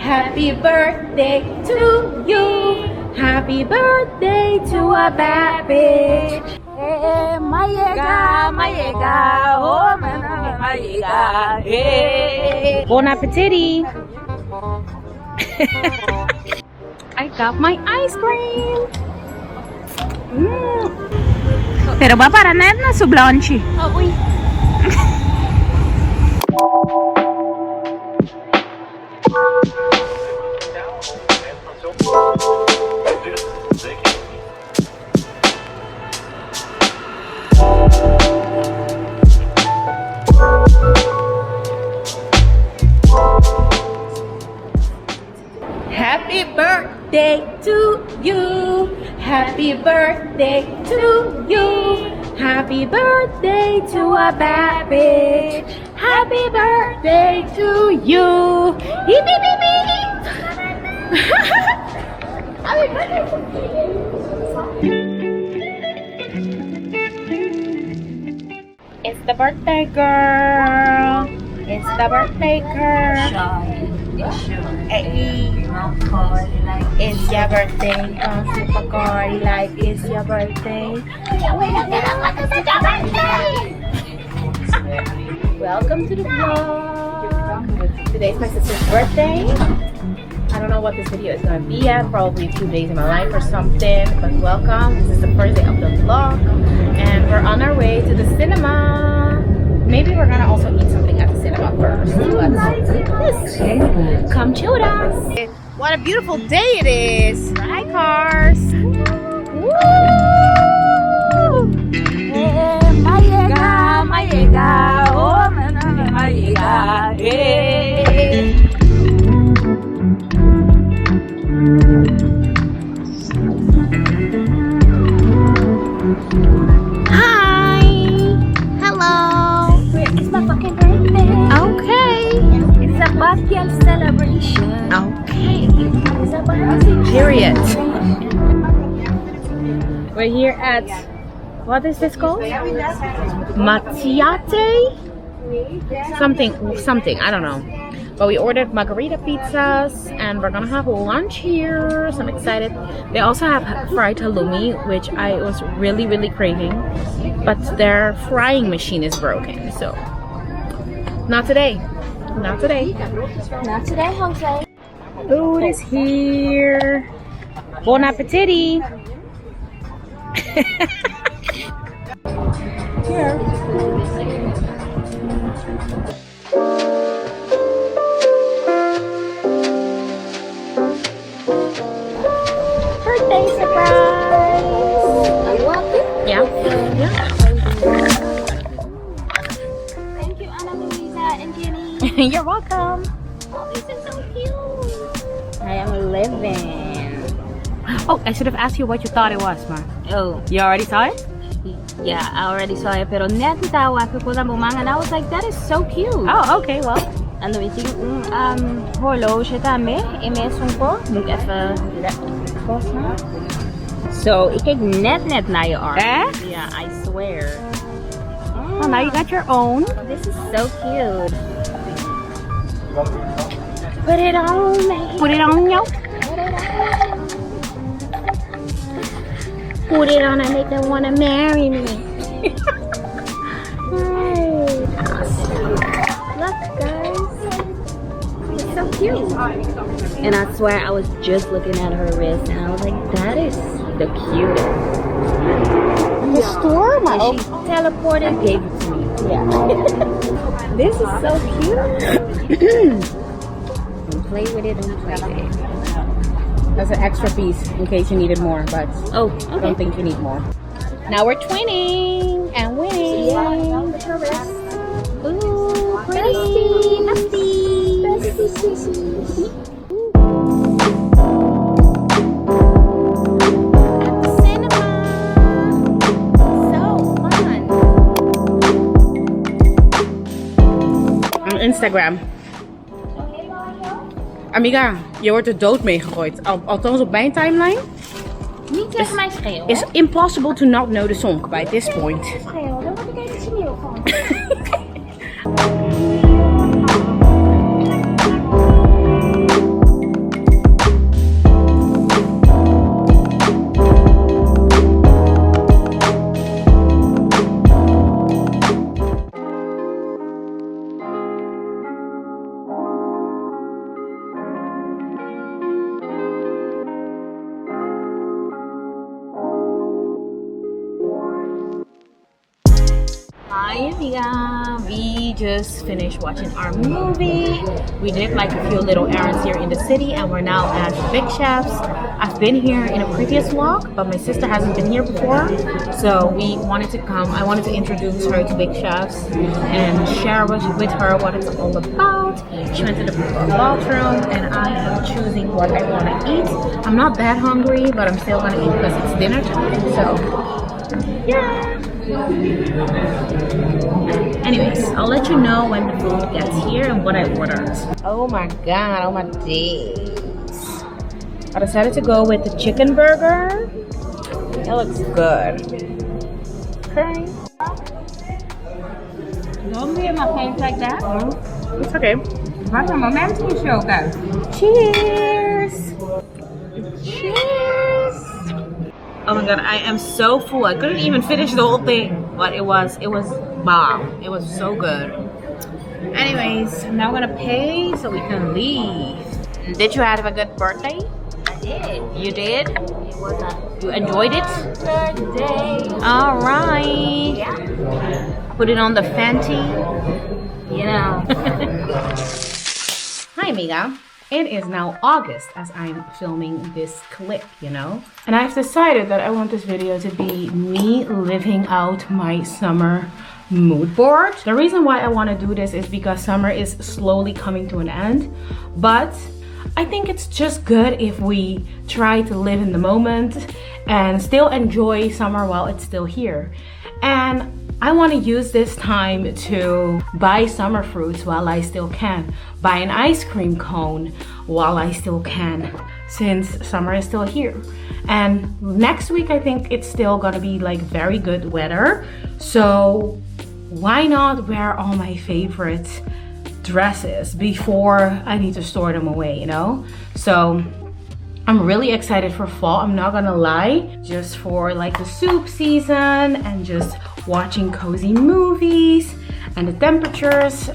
Happy birthday to you. Happy birthday to a bad bitch. Hey, Mayega, oh Mayega, hey. Bon appetit. I got my ice cream. Pero va para net na su blanchi. Oh, uy. Happy birthday to you. Happy birthday to you. Happy birthday to a bad bitch. Happy birthday to you. Hip, hip, hip, hip. Happy birthday to you. It's the birthday girl. It's the birthday girl. Hey. It's your birthday. Don't super party like it's your birthday. Welcome to the vlog. Today's my sister's birthday. I don't know what this video is gonna be at. Probably 2 days in my life or something. But welcome. This is the first day of the vlog, and we're on our way to the cinema. Maybe we're gonna also eat something at the cinema first. But come chill with us. What a beautiful day it is, right, cars? Woo! Mayega, Mayega, oh Mayega, hey. Hi! Hello! It's my fucking birthday. Okay. It's a backyard celebration. Okay. It's a backyard Period. We're here at, what is this called? Mattiate? Something, I don't know. But we ordered margarita pizzas and we're gonna have lunch here, so I'm excited. They also have fried halloumi, which I was really craving, but their frying machine is broken, so not today. Not today. Not today, Jose. Food is here. Bon appetit. Here. Birthday surprise. Are you welcome? Yeah. Thank you, Anna Luisa and Jenny. You're welcome. Oh, this is so cute. I am living. Oh, I should have asked you what you thought it was, Mark. Oh, You already saw it? yeah, I already saw it. Pero net tawa ako po ng bumanga, and I was like, that is so cute. Oh, okay, well. Ano ito yung horloge tame, imesong ko. Moet even So, ik kijk net naar je arm. Eh? Yeah, I swear. Oh, now you got your own. This is so cute. Put it on, man. Put it on, yo. Put it on and make them want to marry me. Look, guys. It's so cute. And I swear, I was just looking at her wrist, and I was like, that is the cutest. The store, my And she teleported and gave it to me. Yeah. This is so cute. Don't play with it, don't play with it. That's an extra piece in case you needed more, but Oh, I don't think you need more. Now we're twinning and winning. Ooh, pretty. Instagram. Amiga, je wordt er dood mee gegooid. Althans op mijn timeline. Niet tegen mij schreeuwen. It's impossible to not know the song by this point. Schreeuwen, daar word ik even seniel van. amiga. We just finished watching our movie. We did like a few little errands here in the city and we're now at Big Chef's. I've been here in a previous vlog, but my sister hasn't been here before. So we wanted to come. I wanted to introduce her to Big Chef's and share with her what it's all about. She went to the bathroom and I am choosing what I want to eat. I'm not that hungry, but I'm still going to eat because it's dinner time. So yeah. Anyways, I'll let you know when the food gets here and what I ordered. Oh my god, oh my days. I decided to go with the chicken burger. It looks good. Okay. Don't be in my face like that. It's okay. Wat een moment is ook uit. Cheers! Cheers! Oh my god, I am so full. I couldn't even finish the whole thing, but it was bomb. It was so good. Anyways, I'm now gonna pay so we can leave. Did you have a good birthday? I did. You did? It was a You enjoyed it? birthday. All right. Yeah. Put it on the Fenty. You know. Hi, amiga. It is now August as I'm filming this clip, you know? And I've decided that I want this video to be me living out my summer mood board. The reason why I want to do this is because summer is slowly coming to an end, but I think it's just good if we try to live in the moment and still enjoy summer while it's still here. And I want to use this time to buy summer fruits while I still can. Buy an ice cream cone while I still can, since summer is still here. And next week I think it's still gonna be like very good weather. So why not wear all my favorite dresses before I need to store them away, you know? So I'm really excited for fall, I'm not gonna lie. Just for like the soup season and just watching cozy movies and the temperatures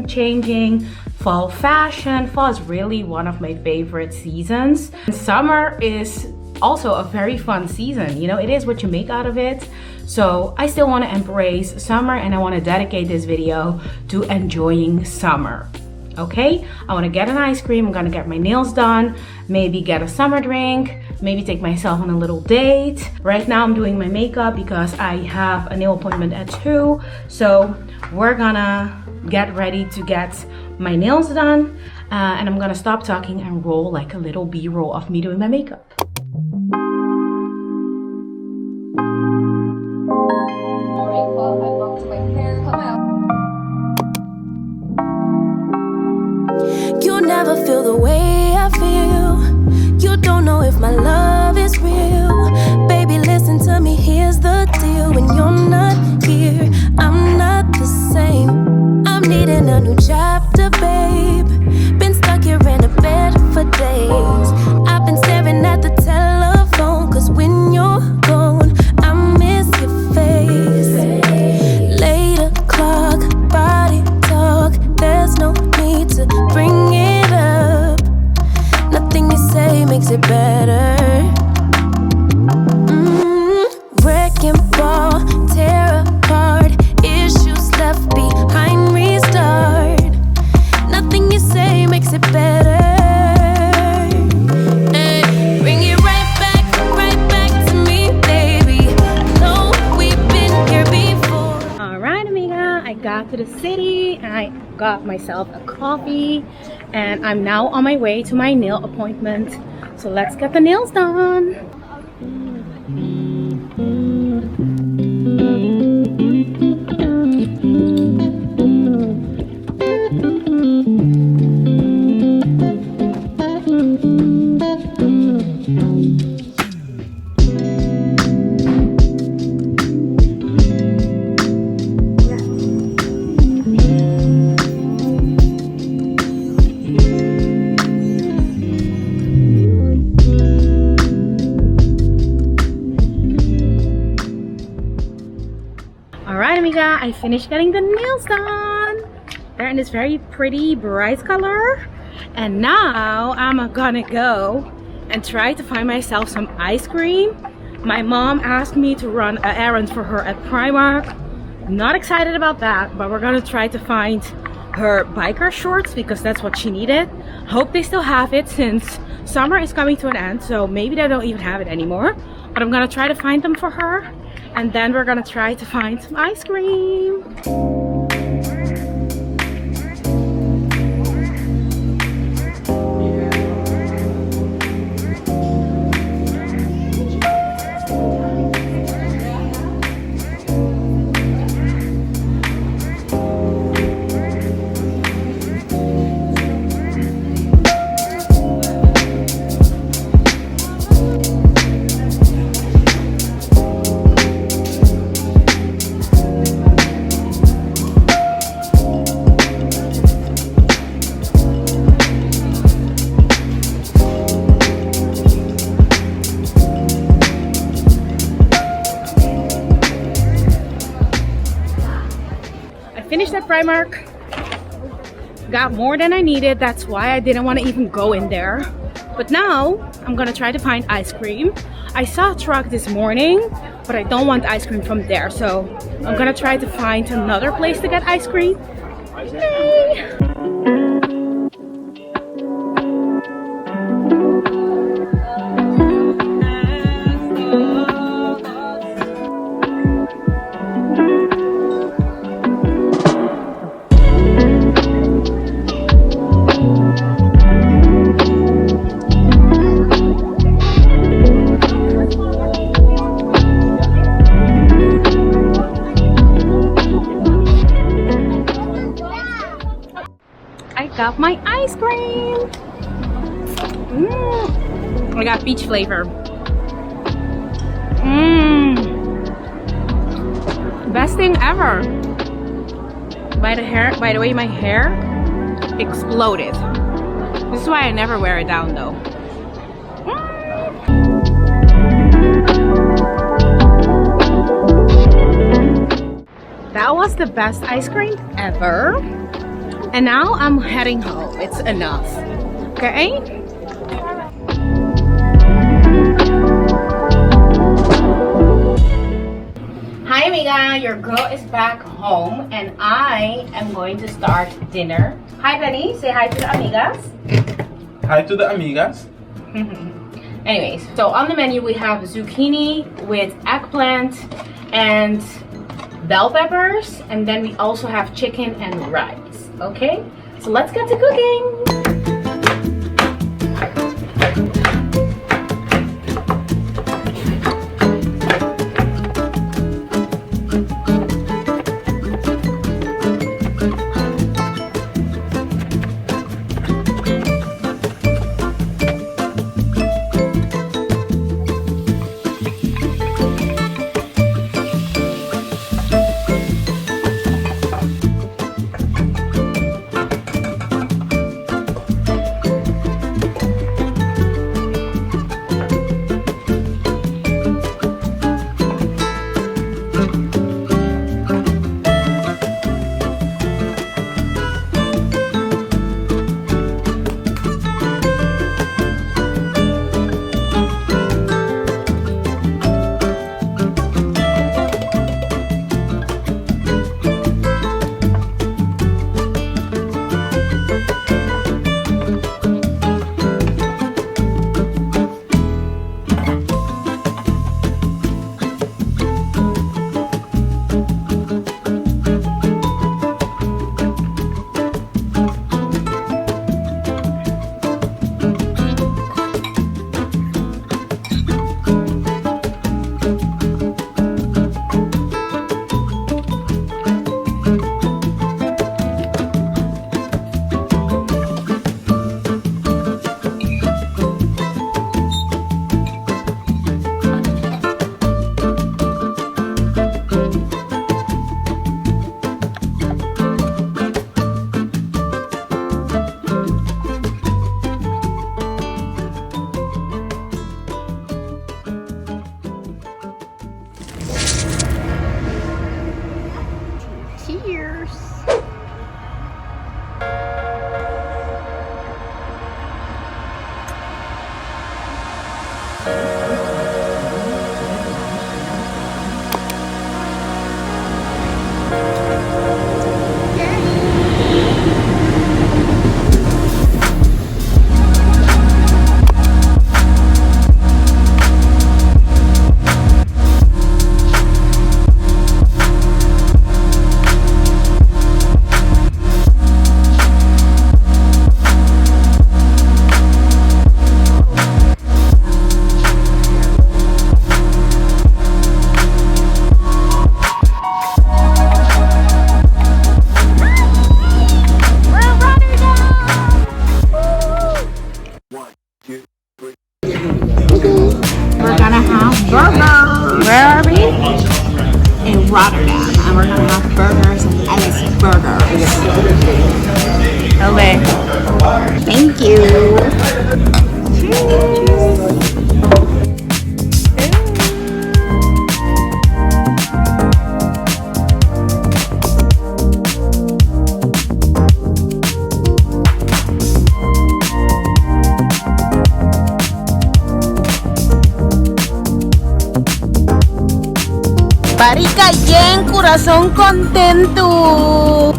changing. Fall fashion. Fall is really one of my favorite seasons. And summer is also a very fun season. You know, it is what you make out of it. So I still want to embrace summer and I want to dedicate this video to enjoying summer. Okay, I want to get an ice cream, I'm gonna get my nails done, maybe get a summer drink, maybe take myself on a little date. Right now I'm doing my makeup because I have a nail appointment at 2. So we're gonna get ready to get my nails done and I'm gonna stop talking and roll like a little B-roll of me doing my makeup. You'll never feel the way I feel. You don't know if my love is real. Baby, listen to me, here's the deal. When you're not here, I'm not the same. I'm needing a new chapter, babe. Been stuck here in a bed for days. I've been staring at the telephone, cause when you're gone, I miss your face. 8 o'clock, body talk. There's no need to bring it up. Nothing you say makes it better. Wrecking ball, tear apart. Issues left behind, restart. Nothing you say makes it better. Hey, bring it right back to me, baby. No, we've been here before. Alright, amiga, I got to the city and I got myself a coffee and I'm now on my way to my nail appointment. So let's get the nails done. I finished getting the nails done. They're in this very pretty bright color. And now I'm gonna go and try to find myself some ice cream. My mom asked me to run an errand for her at Primark, Not excited about that, but we're gonna try to find her biker shorts because that's what she needed. Hope they still have it since summer is coming to an end, so maybe they don't even have it anymore. But I'm gonna try to find them for her, and then we're gonna try to find some ice cream. Finished at Primark, got more than I needed. That's why I didn't want to even go in there. But now I'm gonna try to find ice cream. I saw a truck this morning, but I don't want ice cream from there, so I'm gonna try to find another place to get ice cream. Yay! Got my ice cream. I got peach flavor. Best thing ever. By the way, my hair exploded. This is why I never wear it down though. That was the best ice cream ever. And now I'm heading home. It's enough. Okay? Hi Amiga, your girl is back home and I am going to start dinner. Hi Benny, say hi to the Amigas. Hi to the Amigas. Anyways, so on the menu we have zucchini with eggplant and bell peppers, and then we also have chicken and rice. Okay, so let's get to cooking. We're gonna have burgers. Where are we? In Rotterdam. And we're gonna have burgers and Alice burgers. Okay. Thank you. Marica, yen, corazón contento.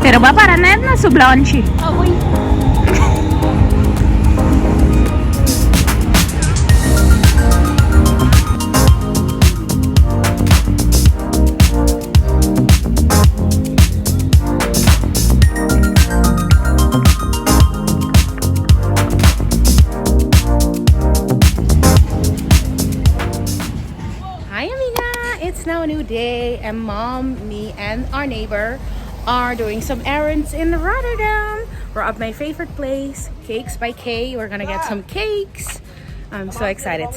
Pero va para net na su blanchi. It's now a new day, and mom, me, and our neighbor are doing some errands in Rotterdam. We're at my favorite place, Cakes by K. We're gonna get some cakes. I'm so excited.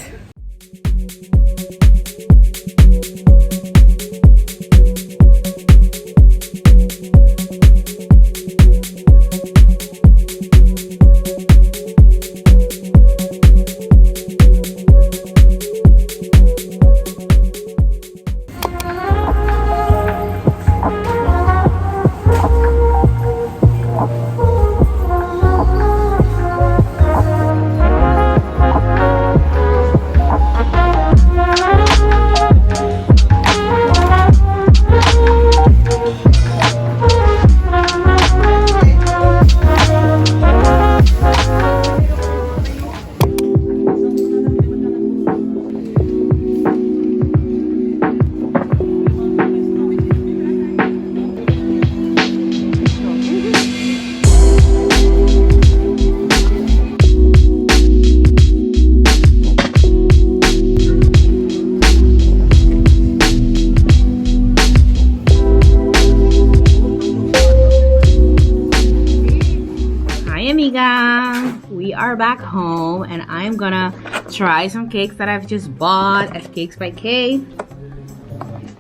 Amiga, we are back home and I'm gonna try some cakes that I've just bought at Cakes by K.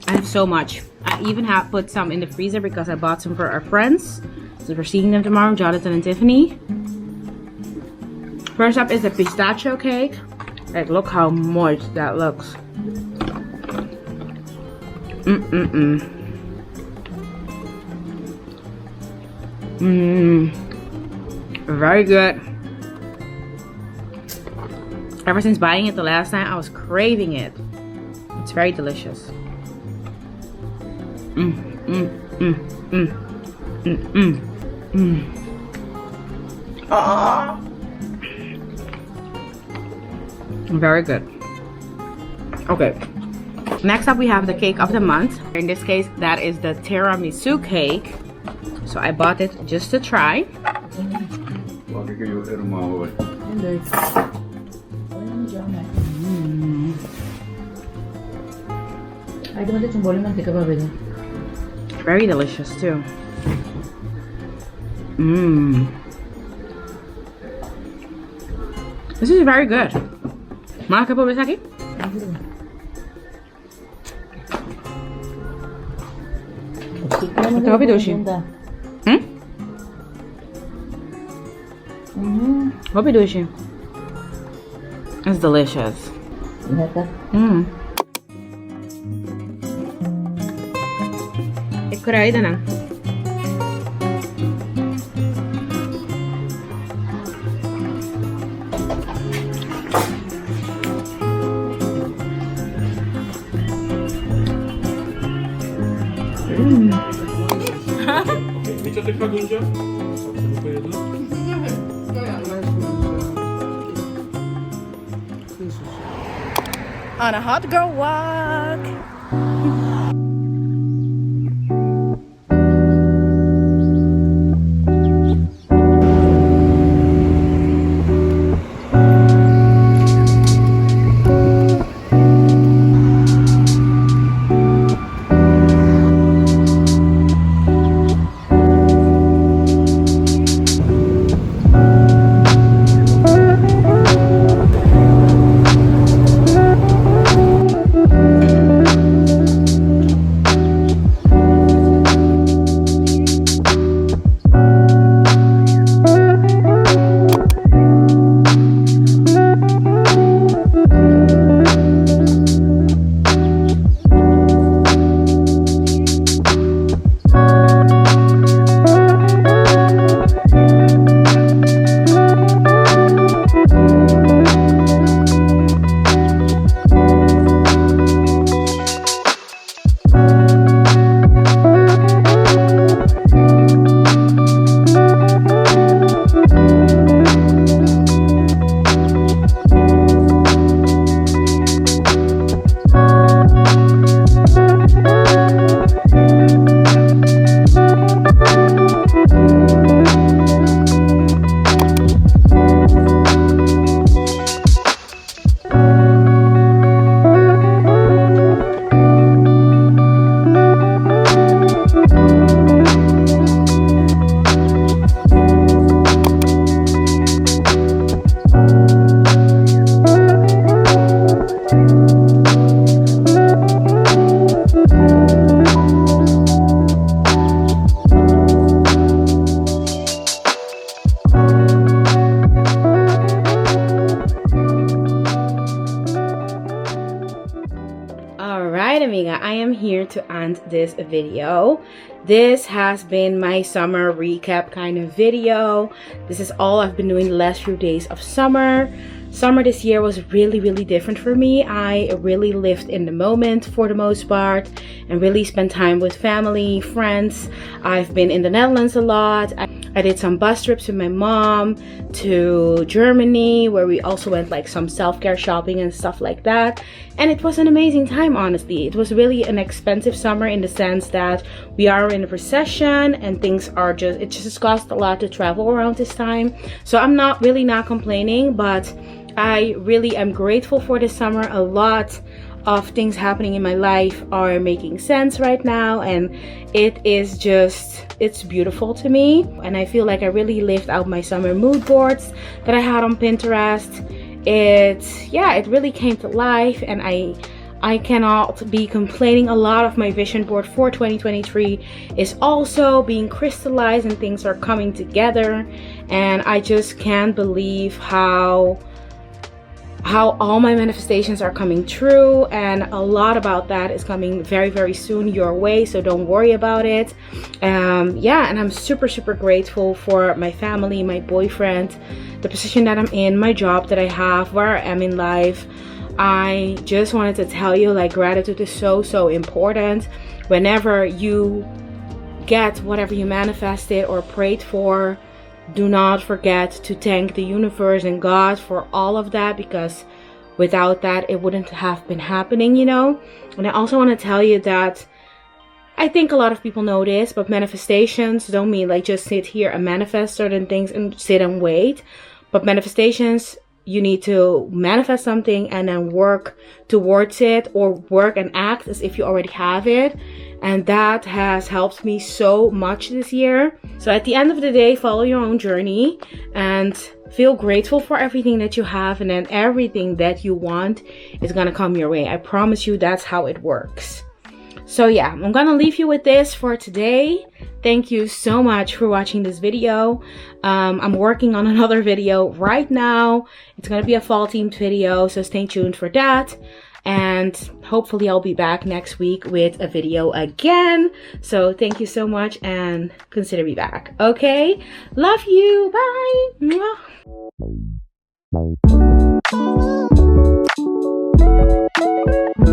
I have so much. I even have put some in the freezer because I bought some for our friends, so we're seeing them tomorrow, Jonathan and Tiffany. First up is the pistachio cake. Like, look how moist that looks. Very good. Ever since buying it the last time, I was craving it. It's very delicious. Very good. Okay. Next up, we have the cake of the month. In this case, that is the tiramisu cake. So I bought it just to try. Very delicious too. This is very good. Mana quer provar aqui? Então, Bidushi. What Bidushi? It's delicious. Ikura ida na. Wiecie o tych fagundziach? On a hot girl walk. to end this video. This has been my summer recap kind of video. This is all I've been doing the last few days of summer. Summer this year was really different for me. I really lived in the moment for the most part and really spent time with family, friends. I've been in the Netherlands a lot. I did some bus trips with my mom to Germany, where we also went like some self-care shopping and stuff like that. And it was an amazing time, honestly. It was really an expensive summer in the sense that we are in a recession and things are it just cost a lot to travel around this time. So I'm not complaining, but I really am grateful for this summer. A lot of things happening in my life are making sense right now, and it's beautiful to me. And I feel like I really lived out my summer mood boards that I had on Pinterest. It really came to life, and I cannot be complaining. A lot of my vision board for 2023 is also being crystallized and things are coming together, and I just can't believe how all my manifestations are coming true, and a lot about that is coming very soon your way, so don't worry about it. And I'm super grateful for my family, my boyfriend, the position that I'm in, my job that I have, where I am in life. I just wanted to tell you, like, gratitude is so important. Whenever you get whatever you manifested or prayed for, do not forget to thank the universe and God for all of that, because without that it wouldn't have been happening, you know. And I also want to tell you that I think a lot of people know this, but manifestations don't mean like just sit here and manifest certain things and sit and wait. But manifestations, you need to manifest something and then work towards it, or work and act as if you already have it. And that has helped me so much this year. So at the end of the day, follow your own journey and feel grateful for everything that you have, and then everything that you want is gonna come your way. I promise you, that's how it works. So yeah, I'm gonna leave you with this for today. Thank you so much for watching this video. I'm working on another video right now. It's gonna be a fall themed video, so stay tuned for that. And hopefully I'll be back next week with a video again. So thank you so much and consider me back. Okay? Love you. Bye. Mwah.